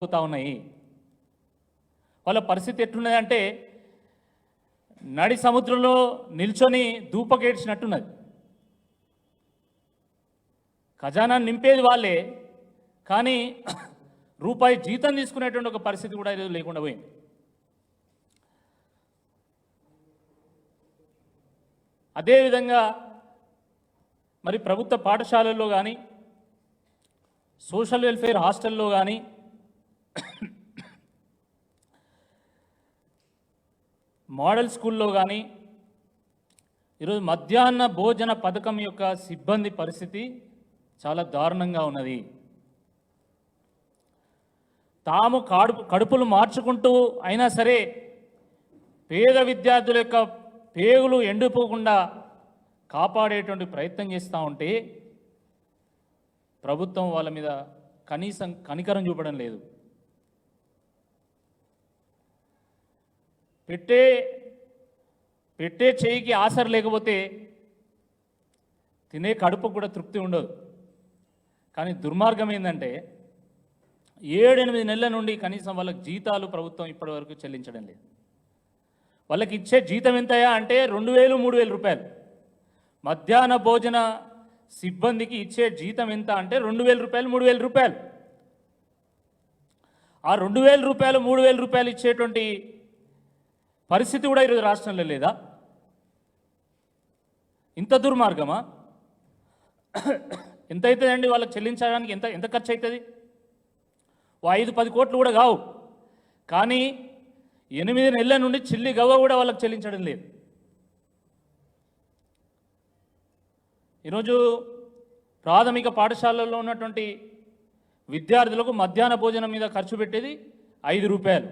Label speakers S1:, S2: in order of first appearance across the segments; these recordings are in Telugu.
S1: అవుతా ఉన్నాయి. వాళ్ళ పరిస్థితి ఎట్లున్నదంటే నడి సముద్రంలో నిల్చొని దూపకేడ్చినట్టున్నది. ఖజానా నింపేది వాళ్ళే, కానీ రూపాయి జీతం తీసుకునేటువంటి ఒక పరిస్థితి కూడా ఈరోజు లేకుండా పోయింది. అదేవిధంగా మరి ప్రభుత్వ పాఠశాలల్లో కానీ సోషల్ వెల్ఫేర్ హాస్టల్లో కానీ మోడల్ స్కూల్లో కానీ ఈరోజు మధ్యాహ్న భోజన పథకం యొక్క సిబ్బంది పరిస్థితి చాలా దారుణంగా ఉన్నది. తాము కడుపులు మార్చుకుంటూ అయినా సరే పేద విద్యార్థుల యొక్క పేగులు ఎండిపోకుండా కాపాడేటువంటి ప్రయత్నం చేస్తూ ఉంటే ప్రభుత్వం వాళ్ళ మీద కనీసం కనికరం చూపడం లేదు. పెట్టే చేయికి ఆసర లేకపోతే తినే కడుపుకు కూడా తృప్తి ఉండదు. కానీ దుర్మార్గం ఏంటంటే 7-8 నెలల నుండి కనీసం వాళ్ళకి జీతాలు ప్రభుత్వం ఇప్పటి వరకు చెల్లించడం లేదు. వాళ్ళకి ఇచ్చే జీతం ఎంతయా అంటే 2,000-3,000 రూపాయలు. మధ్యాహ్న భోజన సిబ్బందికి ఇచ్చే జీతం ఎంత అంటే 2,000 రూపాయలు 3,000 రూపాయలు. ఆ 2,000 రూపాయలు 3,000 రూపాయలు ఇచ్చేటువంటి పరిస్థితి కూడా ఈరోజు రాష్ట్రంలో లేదా? ఇంత దుర్మార్గమా? ఎంత అవుతుందండి వాళ్ళకి చెల్లించడానికి? ఎంత ఖర్చు అవుతుంది? 5-10 కోట్లు కూడా కావు. కానీ 8 నెలల నుండి చిల్లి గవ్వ కూడా వాళ్ళకి చెల్లించడం లేదు. ఈరోజు ప్రాథమిక పాఠశాలల్లో ఉన్నటువంటి విద్యార్థులకు మధ్యాహ్న భోజనం మీద ఖర్చు పెట్టేది 5 రూపాయలు,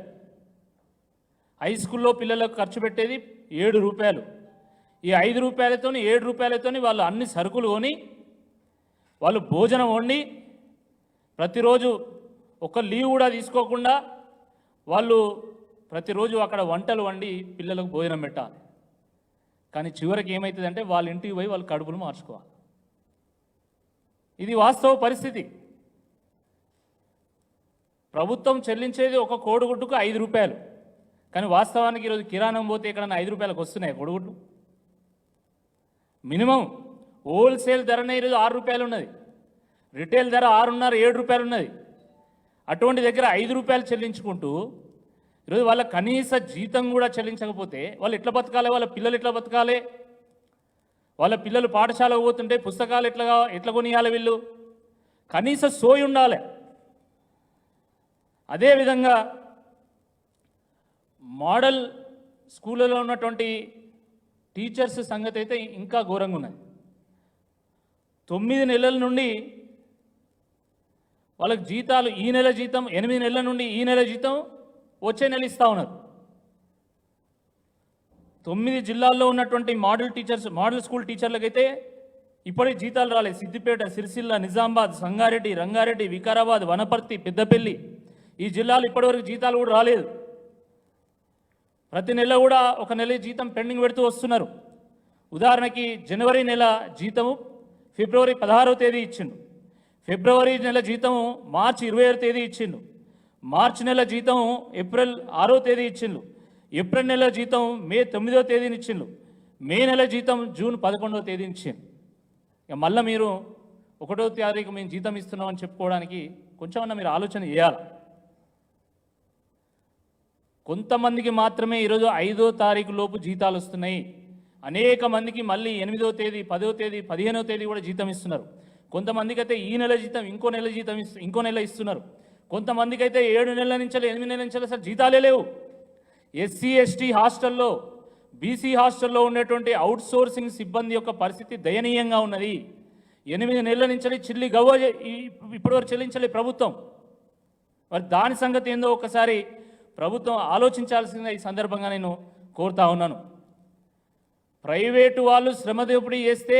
S1: హై స్కూల్లో పిల్లలకు ఖర్చు పెట్టేది 7 రూపాయలు. ఈ 5 రూపాయలతోని 7 రూపాయలతోని వాళ్ళు అన్ని సరుకులు కొని వాళ్ళు భోజనం వండి ప్రతిరోజు ఒక లీవ్ కూడా తీసుకోకుండా వాళ్ళు ప్రతిరోజు అక్కడ వంటలు వండి పిల్లలకు భోజనం పెట్టాలి. కానీ చివరికి ఏమవుతుందంటే వాళ్ళ ఇంటికి పోయి వాళ్ళు కడుపులు మార్చుకోవాలి. ఇది వాస్తవ పరిస్థితి. ప్రభుత్వం చెల్లించేది ఒక కోడిగుడ్డుకు 5 రూపాయలు. కానీ వాస్తవానికి ఈరోజు కిరాణం పోతే ఎక్కడన్నా 5 రూపాయలకు వస్తున్నాయి కోడిగుడ్డు? మినిమం హోల్సేల్ ధరనే ఈరోజు 6 రూపాయలు ఉన్నది, రిటైల్ ధర 6.5-7 రూపాయలు ఉన్నది. అటువంటి దగ్గర 5 రూపాయలు చెల్లించుకుంటూ ఈరోజు వాళ్ళ కనీస జీతం కూడా చెల్లించకపోతే వాళ్ళు ఎట్లా బతకాలి? వాళ్ళ పిల్లలు ఎట్లా బతకాలి? వాళ్ళ పిల్లలు పాఠశాలకు పోతుంటే పుస్తకాలు ఎట్లా కొనియాలి? వీళ్ళు కనీస సోయి ఉండాలి. అదేవిధంగా మోడల్ స్కూళ్ళలో ఉన్నటువంటి టీచర్స్ సంగతి అయితే ఇంకా ఘోరంగా ఉన్నది. 9 నెలల నుండి వాళ్ళకి జీతాలు, ఈ నెల జీతం 8 నెలల నుండి ఈ నెల జీతం వచ్చే నెల ఇస్తూ ఉన్నారు. 9 జిల్లాల్లో ఉన్నటువంటి మోడల్ స్కూల్ టీచర్లకైతే ఇప్పటికి జీతాలు రాలేదు. సిద్దిపేట, సిరిసిల్ల, నిజామాబాద్, సంగారెడ్డి, రంగారెడ్డి, వికారాబాద్, వనపర్తి, పెద్దపల్లి ఈ జిల్లాలు ఇప్పటివరకు జీతాలు కూడా రాలేదు. ప్రతి నెల కూడా ఒక నెల జీతం పెండింగ్ పెడుతూ వస్తున్నారు. ఉదాహరణకి జనవరి నెల జీతము ఫిబ్రవరి 16వ తేదీ ఇచ్చిండు, ఫిబ్రవరి నెల జీతము మార్చి 27వ తేదీ ఇచ్చిండు, మార్చి నెల జీతం ఏప్రిల్ 6వ తేదీ ఇచ్చిండు, ఏప్రిల్ నెల జీతం మే 9వ తేదీని ఇచ్చిండు, మే నెల జీతం జూన్ 11వ తేదీని ఇచ్చిండు. ఇక మళ్ళీ మీరు 1వ తారీఖు మేము జీతం ఇస్తున్నామని చెప్పుకోవడానికి కొంచెమన్నా మీరు ఆలోచన చేయాలి. కొంతమందికి మాత్రమే ఈరోజు 5వ తారీఖు లోపు జీతాలు వస్తున్నాయి. అనేక మందికి మళ్ళీ 8వ తేదీ, 10వ తేదీ, 15వ తేదీ కూడా జీతం ఇస్తున్నారు. కొంతమందికి అయితే ఈ నెల జీతం ఇంకో నెల ఇస్తున్నారు. కొంతమందికి అయితే 7 నెలల నుంచి 8 నెలల నుంచి అసలు జీతాలే లేవు. ఎస్సీ ఎస్టీ హాస్టల్లో, బీసీ హాస్టల్లో ఉండేటువంటి అవుట్ సోర్సింగ్ సిబ్బంది యొక్క పరిస్థితి దయనీయంగా ఉన్నది. 8 నెలల నుంచి చిల్లి గవ్వ ఇప్పటివరకు చెల్లించలే ప్రభుత్వం. మరి దాని సంగతి ఏందో ఒకసారి ప్రభుత్వం ఆలోచించాల్సిందిగా ఈ సందర్భంగా నేను కోరుతా ఉన్నాను. ప్రైవేటు వాళ్ళు శ్రమ దోపిడీ చేస్తే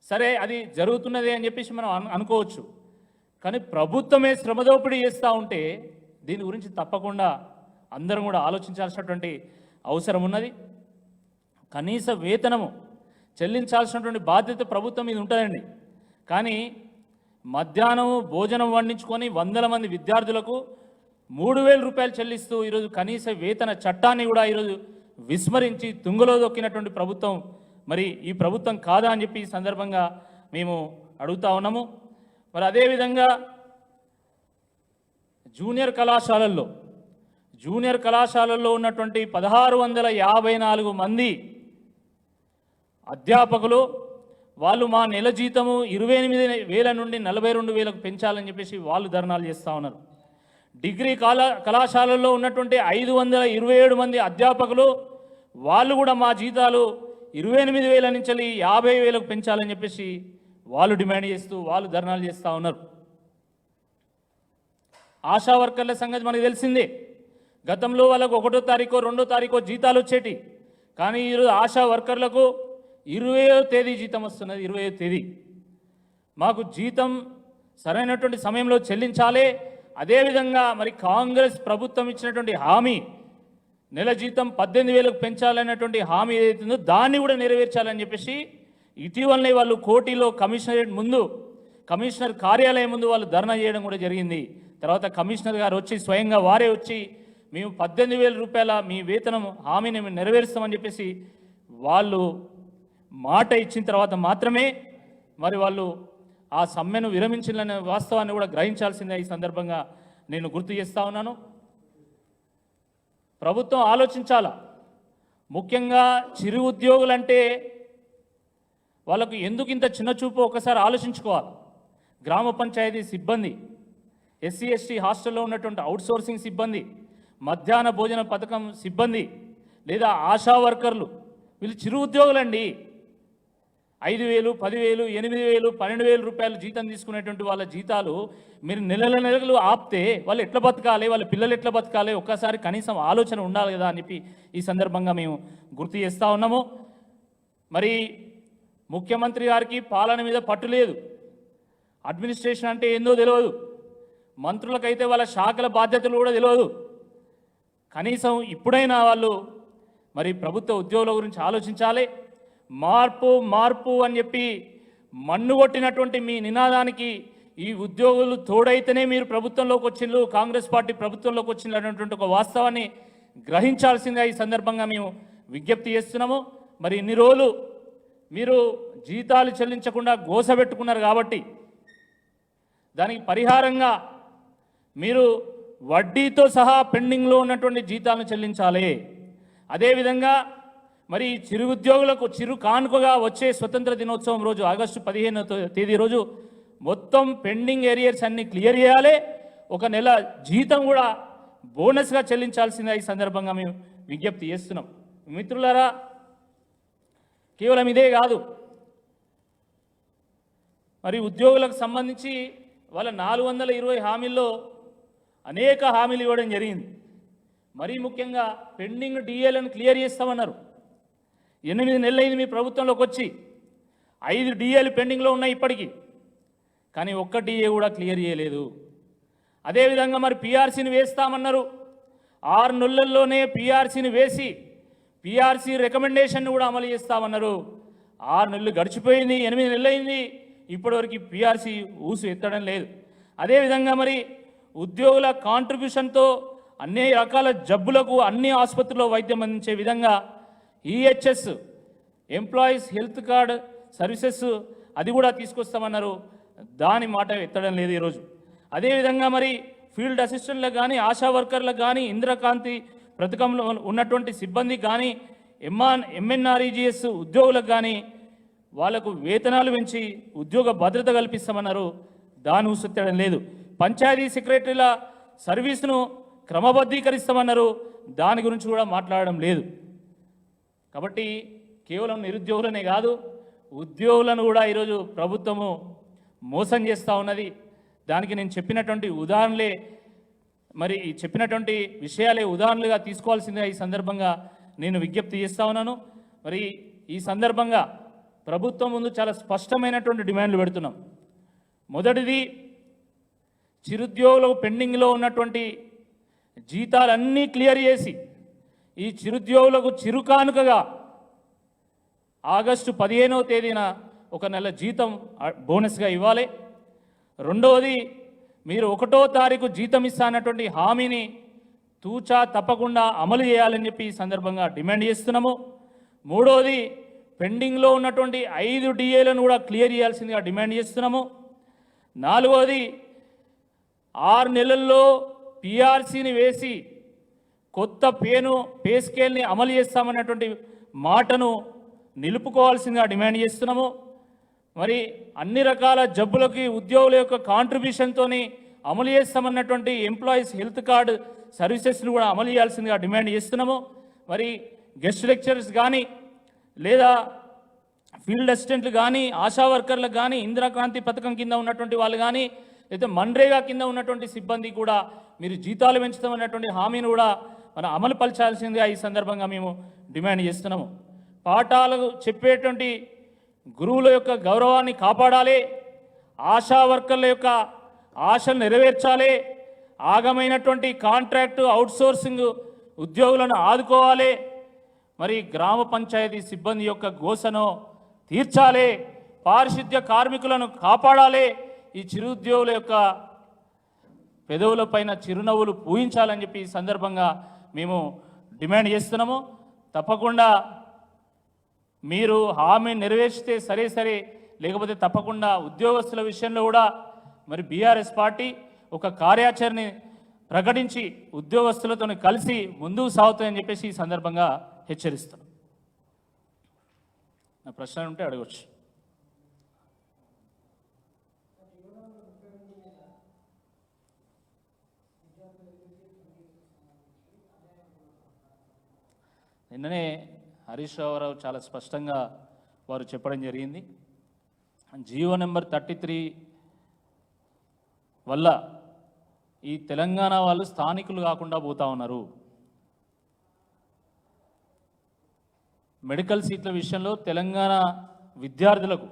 S1: సరే అది జరుగుతున్నదే అని చెప్పేసి మనం అనుకోవచ్చు. కానీ ప్రభుత్వమే శ్రమ దోపిడీ చేస్తూ ఉంటే దీని గురించి తప్పకుండా అందరం కూడా ఆలోచించాల్సినటువంటి అవసరం ఉన్నది. కనీస వేతనము చెల్లించాల్సినటువంటి బాధ్యత ప్రభుత్వం మీద ఉంటుందండి. కానీ మధ్యాహ్నం భోజనం వండించుకొని వందల మంది విద్యార్థులకు 3,000 రూపాయలు చెల్లిస్తూ ఈరోజు కనీస వేతన చట్టాన్ని కూడా ఈరోజు విస్మరించి తుంగలో దొక్కినటువంటి ప్రభుత్వం మరి ఈ ప్రభుత్వం కాదా అని చెప్పి ఈ సందర్భంగా మేము అడుగుతా ఉన్నాము. మరి అదేవిధంగా జూనియర్ కళాశాలల్లో ఉన్నటువంటి 1,654 మంది అధ్యాపకులు వాళ్ళు మా నెల జీతము 28,000 నుండి 42,000కు పెంచాలని చెప్పేసి వాళ్ళు ధర్నాలు చేస్తూ ఉన్నారు. డిగ్రీ కళాశాలల్లో ఉన్నటువంటి 527 మంది అధ్యాపకులు వాళ్ళు కూడా మా జీతాలు 28,000 నుంచి 50,000కు పెంచాలని చెప్పేసి వాళ్ళు డిమాండ్ చేస్తూ వాళ్ళు ధర్నాలు చేస్తూ ఉన్నారు. ఆశా వర్కర్ల సంగతి మనకు తెలిసిందే. గతంలో వాళ్ళకు 1వ తారీఖు 2వ తారీఖు జీతాలు వచ్చేటి, కానీ ఈరోజు ఆశా వర్కర్లకు 20వ తేదీ జీతం వస్తున్నది. 20వ తేదీ మాకు జీతం సరైనటువంటి సమయంలో చెల్లించాలి. అదేవిధంగా మరి కాంగ్రెస్ ప్రభుత్వం ఇచ్చినటువంటి హామీ నెల జీతం 18,000కు పెంచాలనేటువంటి హామీ ఏదైతుందో దాన్ని కూడా నెరవేర్చాలని చెప్పేసి ఇటీవలనే వాళ్ళు కోటిలో కమిషనర్ కార్యాలయం ముందు వాళ్ళు ధర్నా చేయడం కూడా జరిగింది. తర్వాత కమిషనర్ గారు వచ్చి స్వయంగా వారే వచ్చి మేము 18,000 రూపాయల మీ వేతనం హామీని మేము నెరవేరుస్తామని చెప్పేసి వాళ్ళు మాట ఇచ్చిన తర్వాత మాత్రమే మరి వాళ్ళు ఆ సమ్మెను విరమించాలనే వాస్తవాన్ని కూడా గ్రహించాల్సిందే ఈ సందర్భంగా నేను గుర్తు చేస్తా ఉన్నాను. ప్రభుత్వం ఆలోచించాలా. ముఖ్యంగా చిరు ఉద్యోగులంటే వాళ్ళకు ఎందుకు ఇంత చిన్న చూపు ఒకసారి ఆలోచించుకోవాలి. గ్రామ పంచాయతీ సిబ్బంది, ఎస్సీ ఎస్టీ హాస్టల్లో ఉన్నటువంటి అవుట్సోర్సింగ్ సిబ్బంది, మధ్యాహ్న భోజన పథకం సిబ్బంది లేదా ఆశా వర్కర్లు వీళ్ళు చిరు ఉద్యోగులండి. 5,000, 10,000, 8,000, 12,000 రూపాయలు జీతం తీసుకునేటువంటి వాళ్ళ జీతాలు మీరు నెలలు ఆపితే వాళ్ళు ఎట్లా బతకాలి, వాళ్ళ పిల్లలు ఎట్లా బతకాలి, ఒక్కసారి కనీసం ఆలోచన ఉండాలి కదా అని చెప్పి ఈ సందర్భంగా మేము గుర్తు చేస్తూ ఉన్నాము. మరి ముఖ్యమంత్రి గారికి పాలన మీద పట్టు లేదు. అడ్మినిస్ట్రేషన్ అంటే ఏందో తెలియదు. మంత్రులకైతే వాళ్ళ శాఖల బాధ్యతలు కూడా తెలియదు. కనీసం ఇప్పుడైనా వాళ్ళు మరి ప్రభుత్వ ఉద్యోగుల గురించి ఆలోచించాలి. మార్పు అని చెప్పి మన్ను కొట్టినటువంటి మీ నినాదానికి ఈ ఉద్యోగులు తోడైతేనే మీరు ప్రభుత్వంలోకి వచ్చిండ్రు, కాంగ్రెస్ పార్టీ ప్రభుత్వంలోకి వచ్చిండ్రు అనేటువంటి ఒక వాస్తవాన్ని గ్రహించాల్సిందిగా ఈ సందర్భంగా మేము విజ్ఞప్తి చేస్తున్నాము. మరి ఇన్ని రోజులు మీరు జీతాలు చెల్లించకుండా గోసబెట్టుకున్నారు కాబట్టి దానికి పరిహారంగా మీరు వడ్డీతో సహా పెండింగ్లో ఉన్నటువంటి జీతాలను చెల్లించాలి. అదేవిధంగా మరి చిరు ఉద్యోగులకు చిరు కానుకగా వచ్చే స్వతంత్ర దినోత్సవం రోజు ఆగస్టు 15వ తేదీ రోజు మొత్తం పెండింగ్ ఏరియర్స్ అన్ని క్లియర్ చేయాలి. ఒక నెల జీతం కూడా బోనస్గా చెల్లించాల్సిందిగా ఈ సందర్భంగా మేము విజ్ఞప్తి చేస్తున్నాం. మిత్రులారా, కేవలం ఇదే కాదు, మరి ఉద్యోగులకు సంబంధించి వాళ్ళ 420 హామీల్లో అనేక హామీలు ఇవ్వడం జరిగింది. మరీ ముఖ్యంగా పెండింగ్ డిఏలను క్లియర్ చేస్తామన్నారు. 8 నెలలైంది మీ ప్రభుత్వంలోకి వచ్చి, 5 డిఏలు పెండింగ్లో ఉన్నాయి ఇప్పటికీ, కానీ ఒక్క డిఏ కూడా క్లియర్ చేయలేదు. అదేవిధంగా మరి పిఆర్సీని వేస్తామన్నారు. 6 నెలల్లోనే పిఆర్సీని వేసి పిఆర్సీ రికమెండేషన్ కూడా అమలు చేస్తామన్నారు. 6 నెలలు గడిచిపోయింది, 8 నెలలైంది, ఇప్పటివరకు పిఆర్సీ ఊసు ఎత్తడం లేదు. అదేవిధంగా మరి ఉద్యోగుల కాంట్రిబ్యూషన్తో అన్ని రకాల జబ్బులకు అన్ని ఆసుపత్రుల్లో వైద్యం అందించే విధంగా EHS employees health card services అది కూడా తీసుకొస్తామన్నారు. దాని మాట ఎత్తడం లేదు ఈరోజు. అదేవిధంగా మరి ఫీల్డ్ అసిస్టెంట్లకు కానీ ఆశా వర్కర్లకు కానీ ఇంద్రకాంతి పథకంలో ఉన్నటువంటి సిబ్బందికి కానీ ఎంఎన్ఆర్ఈజీఎస్ ఉద్యోగులకు కానీ వాళ్లకు వేతనాలు పెంచి ఉద్యోగ భద్రత కల్పిస్తామన్నారు. దాని ఊసెత్తడం లేదు. పంచాయతీ సెక్రటరీల సర్వీసును క్రమబద్ధీకరిస్తామన్నారు. దాని గురించి కూడా మాట్లాడడం లేదు. కాబట్టి కేవలం నిరుద్యోగులనే కాదు, ఉద్యోగులను కూడా ఈరోజు ప్రభుత్వము మోసం చేస్తూ ఉన్నది. దానికి నేను చెప్పినటువంటి ఉదాహరణలే, మరి చెప్పినటువంటి విషయాలే ఉదాహరణలుగా తీసుకోవాల్సిందిగా ఈ సందర్భంగా నేను విజ్ఞప్తి చేస్తూ ఉన్నాను. మరి ఈ సందర్భంగా ప్రభుత్వం ముందు చాలా స్పష్టమైనటువంటి డిమాండ్లు పెడుతున్నాం. మొదటిది, చిరుద్యోగులకు పెండింగ్లో ఉన్నటువంటి జీతాలన్నీ క్లియర్ చేసి ఈ చిరుద్యోగులకు చిరుకానుకగా ఆగస్టు 15వ తేదీన ఒక నెల జీతం బోనస్గా ఇవ్వాలి. రెండవది, మీరు 1వ తారీఖు జీతం ఇస్తానటువంటి హామీని తూచా తప్పకుండా అమలు చేయాలని చెప్పి ఈ సందర్భంగా డిమాండ్ చేస్తున్నాము. మూడవది, పెండింగ్లో ఉన్నటువంటి 5 డిఏలను కూడా క్లియర్ చేయాల్సిందిగా డిమాండ్ చేస్తున్నాము. నాలుగవది, 6 నెలల్లో పిఆర్సీని వేసి కొత్త పే స్కేల్ని అమలు చేస్తామన్నటువంటి మాటను నిలుపుకోవాల్సిందిగా డిమాండ్ చేస్తున్నాము. మరి అన్ని రకాల జబ్బులకి ఉద్యోగుల యొక్క కాంట్రిబ్యూషన్తోని అమలు చేస్తామన్నటువంటి ఎంప్లాయీస్ హెల్త్ కార్డు సర్వీసెస్ను కూడా అమలు చేయాల్సిందిగా డిమాండ్ చేస్తున్నాము. మరి గెస్ట్ లెక్చరర్స్ కానీ లేదా ఫీల్డ్ అసిస్టెంట్లు కానీ ఆశా వర్కర్లకు కానీ ఇందిరాక్రాంతి పథకం కింద ఉన్నటువంటి వాళ్ళు కానీ లేదా మన్రేగా కింద ఉన్నటువంటి సిబ్బంది కూడా మీరు జీతాలు పెంచుతామన్నటువంటి హామీని కూడా మనం అమలు పరచాల్సిందిగా ఈ సందర్భంగా మేము డిమాండ్ చేస్తున్నాము. పాఠాలు చెప్పేటువంటి గురువుల యొక్క గౌరవాన్ని కాపాడాలి, ఆశా వర్కర్ల యొక్క ఆశలు నెరవేర్చాలి, ఆగమైనటువంటి కాంట్రాక్టు అవుట్సోర్సింగ్ ఉద్యోగులను ఆదుకోవాలి, మరి గ్రామ పంచాయతీ సిబ్బంది యొక్క గోసను తీర్చాలి, పారిశుద్ధ్య కార్మికులను కాపాడాలి, ఈ చిరుద్యోగుల యొక్క పెదవులపైన చిరునవ్వులు పూయించాలని చెప్పి ఈ సందర్భంగా మేము డిమాండ్ చేస్తున్నాము. తప్పకుండా మీరు హామీ నెరవేర్చితే సరే, లేకపోతే తప్పకుండా ఉద్యోగస్తుల విషయంలో కూడా మరి బీఆర్ఎస్ పార్టీ ఒక కార్యాచరణని ప్రకటించి ఉద్యోగస్తులతో కలిసి ముందుకు సాగుతాయని చెప్పేసి ఈ సందర్భంగా హెచ్చరిస్తున్నాం. నా ప్రశ్న ఉంటే అడగవచ్చు. నిన్ననే హరీష్ రావు చాలా స్పష్టంగా వారు చెప్పడం జరిగింది. జీవో నెంబర్ 33 వల్ల ఈ తెలంగాణ వాళ్ళు స్థానికులు కాకుండా పోతా ఉన్నారు. మెడికల్ సీట్ల విషయంలో తెలంగాణ విద్యార్థులకు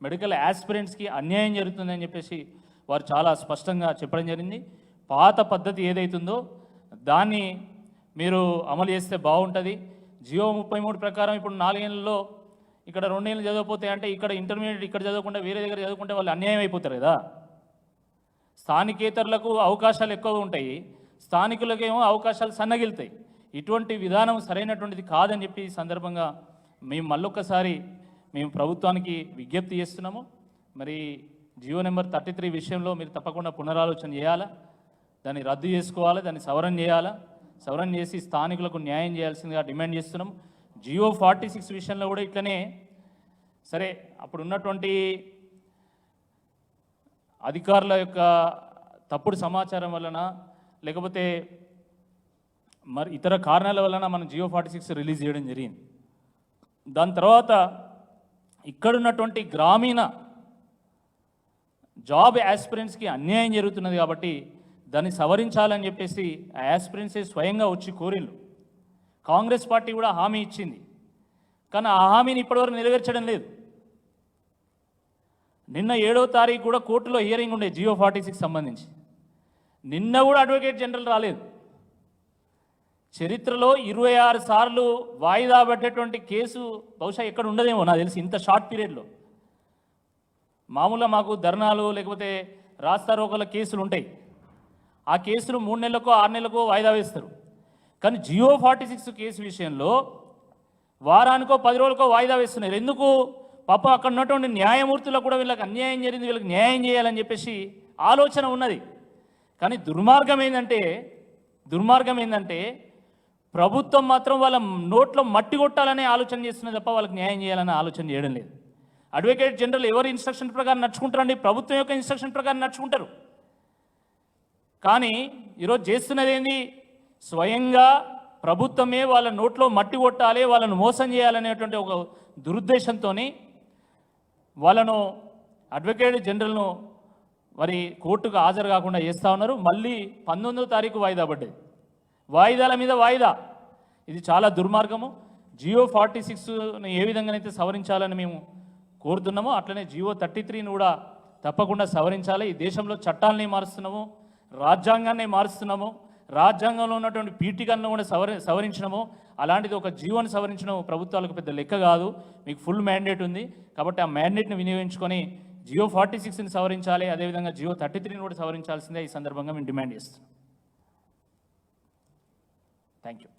S1: మెడికల్ యాస్పిరెంట్స్కి అన్యాయం జరుగుతుందని చెప్పేసి వారు చాలా స్పష్టంగా చెప్పడం జరిగింది. పాత పద్ధతి ఏదైతుందో దాన్ని మీరు అమలు చేస్తే బాగుంటుంది. జియో 33 ప్రకారం ఇప్పుడు 4 ఏళ్ళలో ఇక్కడ 2 ఏళ్ళు చదవకపోతే అంటే ఇక్కడ ఇంటర్మీడియట్ ఇక్కడ చదవకుండా వేరే దగ్గర చదువుకుంటే వాళ్ళు అన్యాయం అయిపోతారు కదా. స్థానికేతరులకు అవకాశాలు ఎక్కువ ఉంటాయి, స్థానికులకేమో అవకాశాలు సన్నగిలుతాయి. ఇటువంటి విధానం సరైనటువంటిది కాదని చెప్పి ఈ సందర్భంగా మేము మళ్ళొక్కసారి మేము ప్రభుత్వానికి విజ్ఞప్తి చేస్తున్నాము. మరి జియో నెంబర్ 33 విషయంలో మీరు తప్పకుండా పునరాలోచన చేయాలా, దాన్ని రద్దు చేసుకోవాలా, దాన్ని సవరణ చేసి స్థానికులకు న్యాయం చేయాల్సిందిగా డిమాండ్ చేస్తున్నాం. జియో 46 విషయంలో కూడా ఇట్లనే సరే అప్పుడు ఉన్నటువంటి అధికారుల యొక్క తప్పుడు సమాచారం వలన లేకపోతే మరి ఇతర కారణాల వలన మనం జియో 46 రిలీజ్ చేయడం జరిగింది. దాని తర్వాత ఇక్కడున్నటువంటి గ్రామీణ జాబ్ యాస్పిరెంట్స్కి అన్యాయం జరుగుతున్నది కాబట్టి దాన్ని సవరించాలని చెప్పేసి ఆ యాస్పిరెంట్సే స్వయంగా వచ్చి కోరిళ్ళు. కాంగ్రెస్ పార్టీ కూడా హామీ ఇచ్చింది, కానీ ఆ హామీని ఇప్పటివరకు నెరవేర్చడం లేదు. నిన్న 7వ తారీఖు కూడా కోర్టులో హియరింగ్ ఉండే జియో 46 సంబంధించి. నిన్న కూడా అడ్వకేట్ జనరల్ రాలేదు. చరిత్రలో 26 సార్లు వాయిదా పడ్డటువంటి కేసు బహుశా ఎక్కడ ఉండదేమో నాకు తెలిసి ఇంత షార్ట్ పీరియడ్లో. మామూలుగా మాకు ధర్నాలు లేకపోతే రాస్తారోకల కేసులు ఉంటాయి, ఆ కేసులు 3 నెలలకో 6 నెలలకో వాయిదా వేస్తారు. కానీ జియో 46 కేసు విషయంలో వారానికో 10 రోజులకో వాయిదా వేస్తున్నారు. ఎందుకు? పాపం అక్కడ ఉన్నటువంటి న్యాయమూర్తులకు కూడా వీళ్ళకి అన్యాయం జరిగింది, వీళ్ళకి న్యాయం చేయాలని చెప్పేసి ఆలోచన ఉన్నది. కానీ దుర్మార్గం ఏంటంటే ప్రభుత్వం మాత్రం వాళ్ళ నోట్లో మట్టి కొట్టాలనే ఆలోచన చేస్తున్నది తప్ప వాళ్ళకి న్యాయం చేయాలనే ఆలోచన చేయడం లేదు. అడ్వకేట్ జనరల్ ఎవరి ఇన్స్ట్రక్షన్ ప్రకారం నడుచుకుంటారండి? ప్రభుత్వం యొక్క ఇన్స్ట్రక్షన్ ప్రకారం నడుచుకుంటారు. కానీ ఈరోజు చేస్తున్నది ఏంది? స్వయంగా ప్రభుత్వమే వాళ్ళ నోట్లో మట్టి కొట్టాలి, వాళ్ళను మోసం చేయాలనేటువంటి ఒక దురుద్దేశంతో వాళ్ళను అడ్వకేట్ జనరల్ను మరి కోర్టుకు హాజరు కాకుండా చేస్తూ ఉన్నారు. మళ్ళీ 19వ తారీఖు వాయిదా పడ్డది. వాయిదాల మీద వాయిదా. ఇది చాలా దుర్మార్గము. జియో 46ని ఏ విధంగానైతే సవరించాలని మేము కోరుతున్నామో అట్లనే జియో 33ని కూడా తప్పకుండా సవరించాలి. ఈ దేశంలో చట్టాలని మారుస్తున్నాము, రాజ్యాంగాన్ని మారుస్తున్నాము, రాజ్యాంగంలో ఉన్నటువంటి పీఠికలను కూడా సవరించడము. అలాంటిది ఒక జియోని సవరించడం ప్రభుత్వాలకు పెద్ద లెక్క కాదు. మీకు ఫుల్ మ్యాండేట్ ఉంది కాబట్టి ఆ మ్యాండేట్ని వినియోగించుకొని జియో 46ని సవరించాలి, అదేవిధంగా జియో 33ని కూడా సవరించాల్సిందే ఈ సందర్భంగా మేము డిమాండ్ చేస్తున్నాం. Thank you.